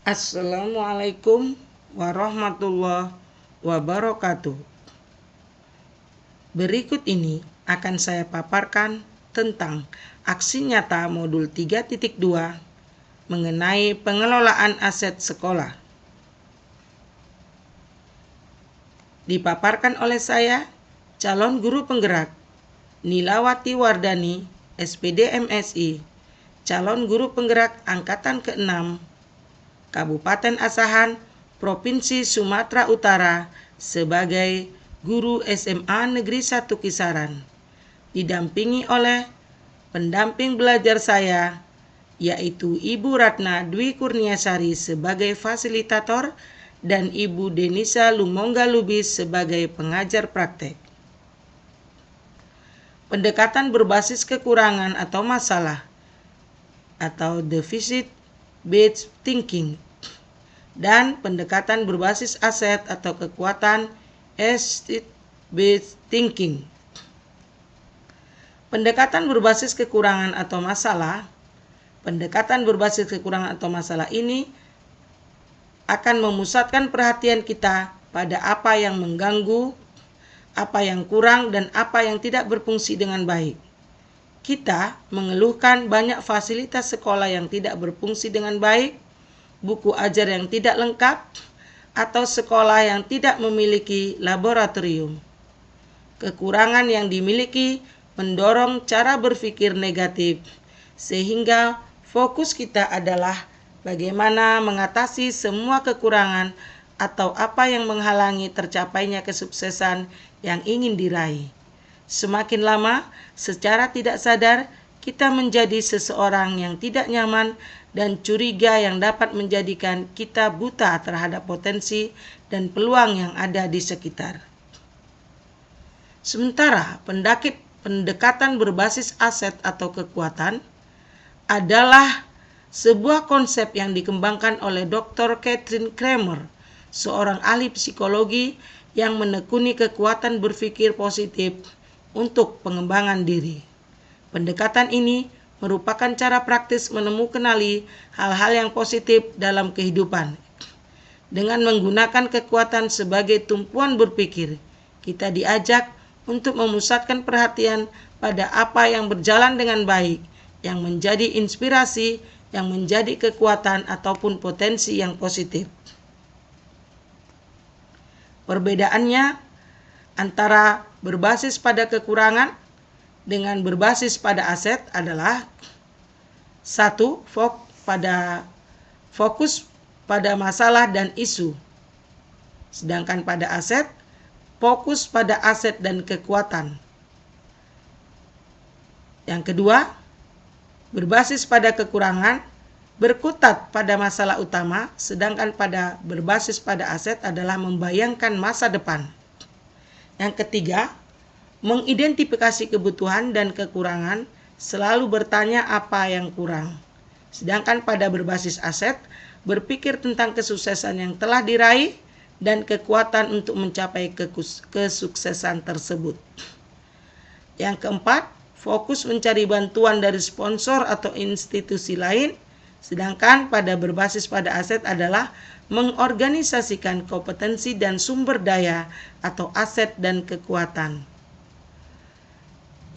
Assalamualaikum warahmatullahi wabarakatuh. Berikut ini akan saya paparkan tentang aksi nyata modul 3.2 mengenai pengelolaan aset sekolah. Dipaparkan oleh saya, calon guru penggerak Nilawati Wardani, SPD MSI, calon guru penggerak angkatan ke-6, Kabupaten Asahan, Provinsi Sumatera Utara sebagai guru SMA Negeri 1 Kisaran, didampingi oleh pendamping belajar saya, yaitu Ibu Ratna Dwi Kurniasari sebagai fasilitator dan Ibu Denisa Lumongga Lubis sebagai pengajar praktek. Pendekatan berbasis kekurangan atau masalah atau deficit-based thinking dan pendekatan berbasis aset atau kekuatan asset-based thinking. Pendekatan berbasis kekurangan atau masalah. Pendekatan berbasis kekurangan atau masalah ini akan memusatkan perhatian kita pada apa yang mengganggu, apa yang kurang, dan apa yang tidak berfungsi dengan baik. Kita mengeluhkan banyak fasilitas sekolah yang tidak berfungsi dengan baik, buku ajar yang tidak lengkap, atau sekolah yang tidak memiliki laboratorium. Kekurangan yang dimiliki mendorong cara berpikir negatif, sehingga fokus kita adalah bagaimana mengatasi semua kekurangan atau apa yang menghalangi tercapainya kesuksesan yang ingin diraih. Semakin lama, secara tidak sadar, kita menjadi seseorang yang tidak nyaman dan curiga yang dapat menjadikan kita buta terhadap potensi dan peluang yang ada di sekitar. Sementara pendekatan berbasis aset atau kekuatan adalah sebuah konsep yang dikembangkan oleh Dr. Catherine Kramer, seorang ahli psikologi yang menekuni kekuatan berpikir positif untuk pengembangan diri. Pendekatan ini merupakan cara praktis menemukan hal-hal yang positif dalam kehidupan. Dengan menggunakan kekuatan sebagai tumpuan berpikir, kita diajak untuk memusatkan perhatian pada apa yang berjalan dengan baik, yang menjadi inspirasi, yang menjadi kekuatan ataupun potensi yang positif. Perbedaannya antara berbasis pada kekurangan dengan berbasis pada aset adalah: 1. Fokus pada masalah dan isu. Sedangkan pada aset, fokus pada aset dan kekuatan. Yang kedua, berbasis pada kekurangan, berkutat pada masalah utama, sedangkan pada berbasis pada aset adalah membayangkan masa depan. Yang ketiga, mengidentifikasi kebutuhan dan kekurangan, selalu bertanya apa yang kurang. Sedangkan pada berbasis aset, berpikir tentang kesuksesan yang telah diraih dan kekuatan untuk mencapai kesuksesan tersebut. Yang keempat, fokus mencari bantuan dari sponsor atau institusi lain, sedangkan pada berbasis pada aset adalah mengorganisasikan kompetensi dan sumber daya atau aset dan kekuatan.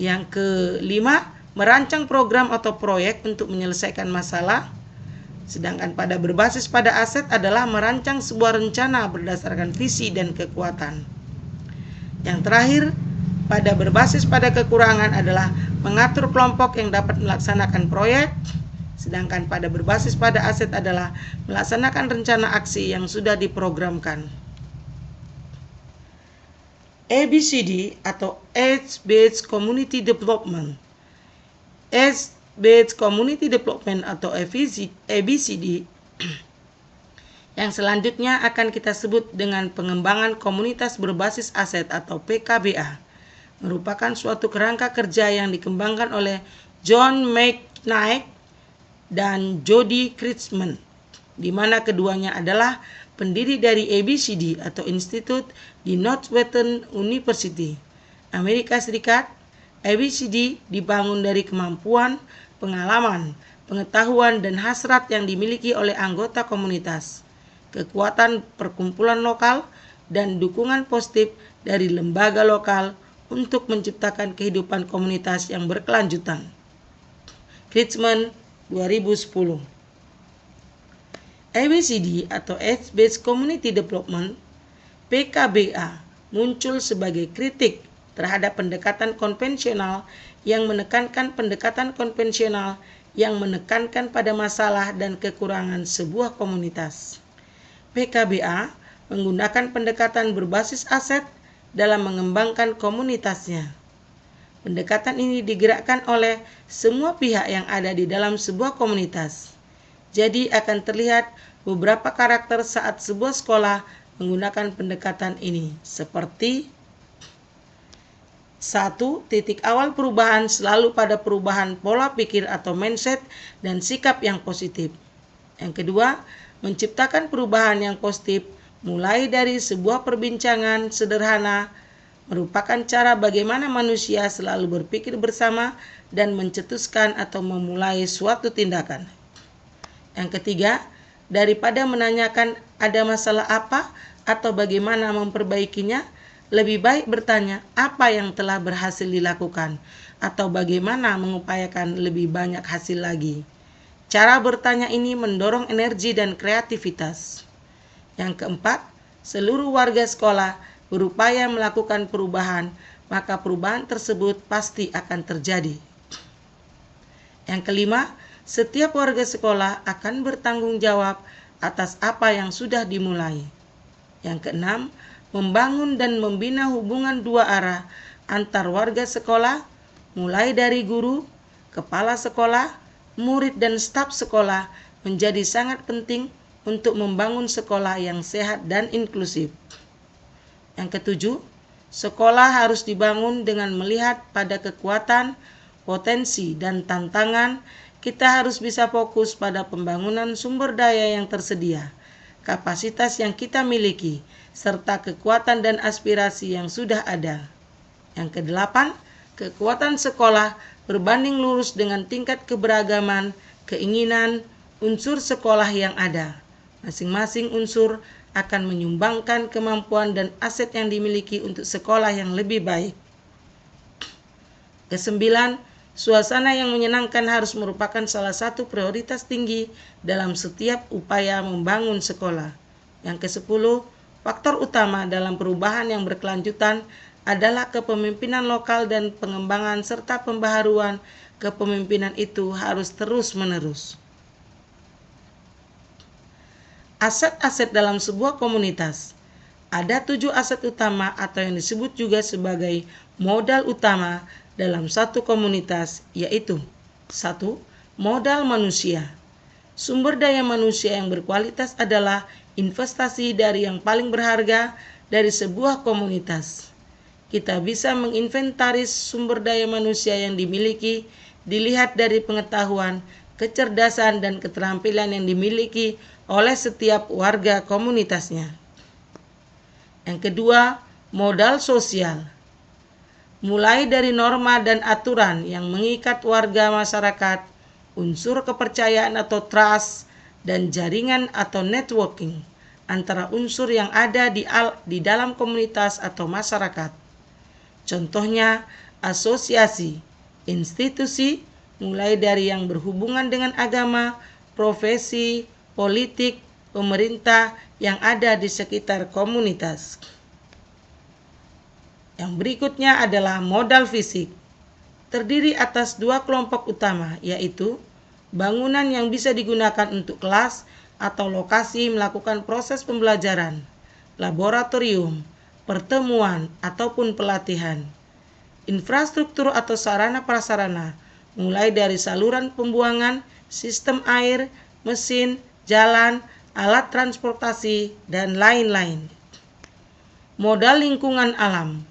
Yang kelima, merancang program atau proyek untuk menyelesaikan masalah, sedangkan pada berbasis pada aset adalah merancang sebuah rencana berdasarkan visi dan kekuatan. Yang terakhir, pada berbasis pada kekurangan adalah mengatur kelompok yang dapat melaksanakan proyek, sedangkan pada berbasis pada aset adalah melaksanakan rencana aksi yang sudah diprogramkan. ABCD atau Age-Based Community Development. Age-Based Community Development atau ABCD yang selanjutnya akan kita sebut dengan pengembangan komunitas berbasis aset atau PKBA, merupakan suatu kerangka kerja yang dikembangkan oleh John McKnight dan Jody Kritzman, di mana keduanya adalah pendiri dari ABCD atau Institute di Northwestern University, Amerika Serikat. ABCD dibangun dari kemampuan, pengalaman, pengetahuan dan hasrat yang dimiliki oleh anggota komunitas, kekuatan perkumpulan lokal, dan dukungan positif dari lembaga lokal untuk menciptakan kehidupan komunitas yang berkelanjutan. Kritsman 2010. ABCD atau Age-Based Community Development (PKBA) muncul sebagai kritik terhadap pendekatan konvensional yang menekankan pada masalah dan kekurangan sebuah komunitas. PKBA menggunakan pendekatan berbasis aset dalam mengembangkan komunitasnya. Pendekatan ini digerakkan oleh semua pihak yang ada di dalam sebuah komunitas. Jadi akan terlihat beberapa karakter saat sebuah sekolah menggunakan pendekatan ini, seperti 1. Titik awal perubahan selalu pada perubahan pola pikir atau mindset dan sikap yang positif. Yang kedua, menciptakan perubahan yang positif mulai dari sebuah perbincangan sederhana merupakan cara bagaimana manusia selalu berpikir bersama dan mencetuskan atau memulai suatu tindakan. Yang ketiga, daripada menanyakan ada masalah apa atau bagaimana memperbaikinya, lebih baik bertanya apa yang telah berhasil dilakukan atau bagaimana mengupayakan lebih banyak hasil lagi. Cara bertanya ini mendorong energi dan kreativitas. Yang keempat, seluruh warga sekolah berupaya melakukan perubahan, maka perubahan tersebut pasti akan terjadi. Yang kelima, setiap warga sekolah akan bertanggung jawab atas apa yang sudah dimulai. Yang keenam, membangun dan membina hubungan dua arah antar warga sekolah, mulai dari guru, kepala sekolah, murid dan staf sekolah menjadi sangat penting untuk membangun sekolah yang sehat dan inklusif. Yang ketujuh, sekolah harus dibangun dengan melihat pada kekuatan, potensi, dan tantangan. Kita harus bisa fokus pada pembangunan sumber daya yang tersedia, kapasitas yang kita miliki, serta kekuatan dan aspirasi yang sudah ada. Yang kedelapan, kekuatan sekolah berbanding lurus dengan tingkat keberagaman, keinginan, unsur sekolah yang ada. Masing-masing unsur akan menyumbangkan kemampuan dan aset yang dimiliki untuk sekolah yang lebih baik. Kesembilan, suasana yang menyenangkan harus merupakan salah satu prioritas tinggi dalam setiap upaya membangun sekolah. Yang kesepuluh, faktor utama dalam perubahan yang berkelanjutan adalah kepemimpinan lokal dan pengembangan serta pembaharuan kepemimpinan itu harus terus-menerus. Aset-aset dalam sebuah komunitas. Ada 7 aset utama atau yang disebut juga sebagai modal utama dalam satu komunitas, yaitu 1. Modal manusia. Sumber daya manusia yang berkualitas adalah investasi dari yang paling berharga dari sebuah komunitas. Kita bisa menginventaris sumber daya manusia yang dimiliki dilihat dari pengetahuan, kecerdasan, dan keterampilan yang dimiliki oleh setiap warga komunitasnya. Yang kedua, modal sosial. Mulai dari norma dan aturan yang mengikat warga masyarakat, unsur kepercayaan atau trust, dan jaringan atau networking antara unsur yang ada di dalam komunitas atau masyarakat. Contohnya, asosiasi, institusi, mulai dari yang berhubungan dengan agama, profesi, politik, pemerintah yang ada di sekitar komunitas. Yang berikutnya adalah modal fisik. Terdiri atas 2 kelompok utama, yaitu bangunan yang bisa digunakan untuk kelas atau lokasi melakukan proses pembelajaran, laboratorium, pertemuan, ataupun pelatihan. Infrastruktur atau sarana prasarana, mulai dari saluran pembuangan, sistem air, mesin, jalan, alat transportasi, dan lain-lain. Modal lingkungan alam.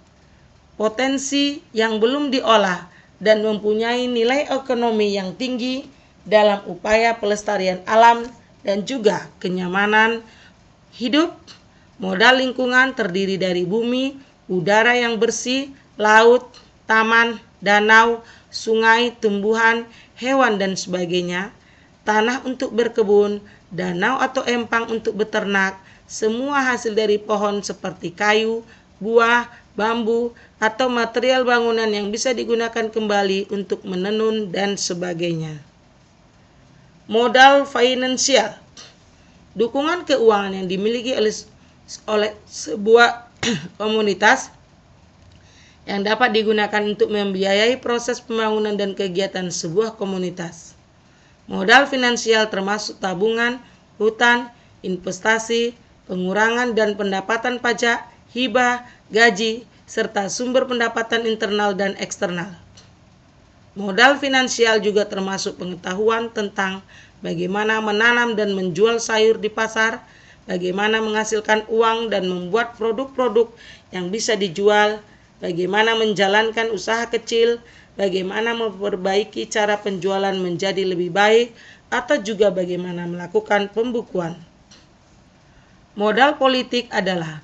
Potensi yang belum diolah dan mempunyai nilai ekonomi yang tinggi dalam upaya pelestarian alam dan juga kenyamanan hidup. Modal lingkungan terdiri dari bumi, udara yang bersih, laut, taman, danau, sungai, tumbuhan, hewan, dan sebagainya. tanah untuk berkebun, danau atau empang untuk beternak, semua hasil dari pohon seperti kayu, buah, bambu, atau material bangunan yang bisa digunakan kembali untuk menenun dan sebagainya. Modal finansial, dukungan keuangan yang dimiliki oleh sebuah komunitas yang dapat digunakan untuk membiayai proses pembangunan dan kegiatan sebuah komunitas. Modal finansial termasuk tabungan, hutang, investasi, pengurangan dan pendapatan pajak, hibah, gaji, serta sumber pendapatan internal dan eksternal. Modal finansial juga termasuk pengetahuan tentang bagaimana menanam dan menjual sayur di pasar, bagaimana menghasilkan uang dan membuat produk-produk yang bisa dijual, bagaimana menjalankan usaha kecil, bagaimana memperbaiki cara penjualan menjadi lebih baik, atau juga bagaimana melakukan pembukuan. Modal politik adalah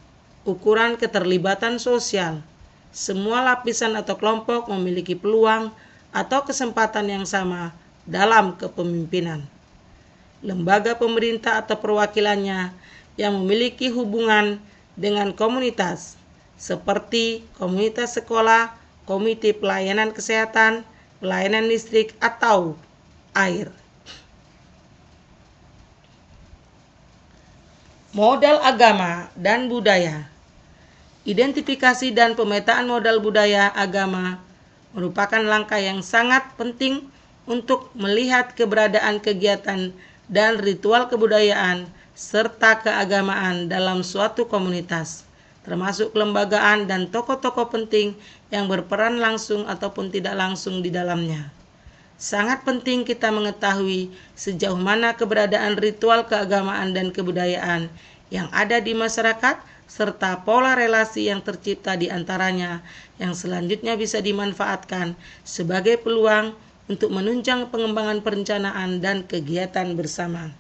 ukuran keterlibatan sosial. Semua lapisan atau kelompok memiliki peluang atau kesempatan yang sama dalam kepemimpinan. Lembaga pemerintah atau perwakilannya yang memiliki hubungan dengan komunitas, seperti komunitas sekolah, komite pelayanan kesehatan, pelayanan listrik, atau air. Modal agama dan budaya. Identifikasi dan pemetaan modal budaya agama merupakan langkah yang sangat penting untuk melihat keberadaan kegiatan dan ritual kebudayaan serta keagamaan dalam suatu komunitas, termasuk kelembagaan dan tokoh-tokoh penting yang berperan langsung ataupun tidak langsung di dalamnya. Sangat penting kita mengetahui sejauh mana keberadaan ritual keagamaan dan kebudayaan yang ada di masyarakat serta pola relasi yang tercipta di antaranya yang selanjutnya bisa dimanfaatkan sebagai peluang untuk menunjang pengembangan perencanaan dan kegiatan bersama.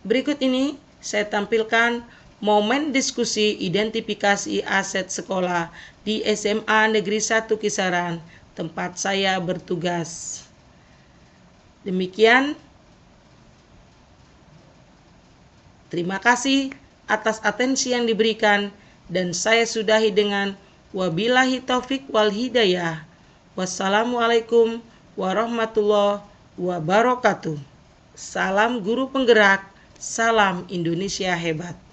Berikut ini saya tampilkan momen diskusi identifikasi aset sekolah di SMA Negeri 1 Kisaran, tempat saya bertugas. Demikian. Terima kasih atas atensi yang diberikan dan saya sudahi dengan wabillahi taufik wal hidayah. Wassalamualaikum warahmatullahi wabarakatuh. Salam guru penggerak, salam Indonesia hebat.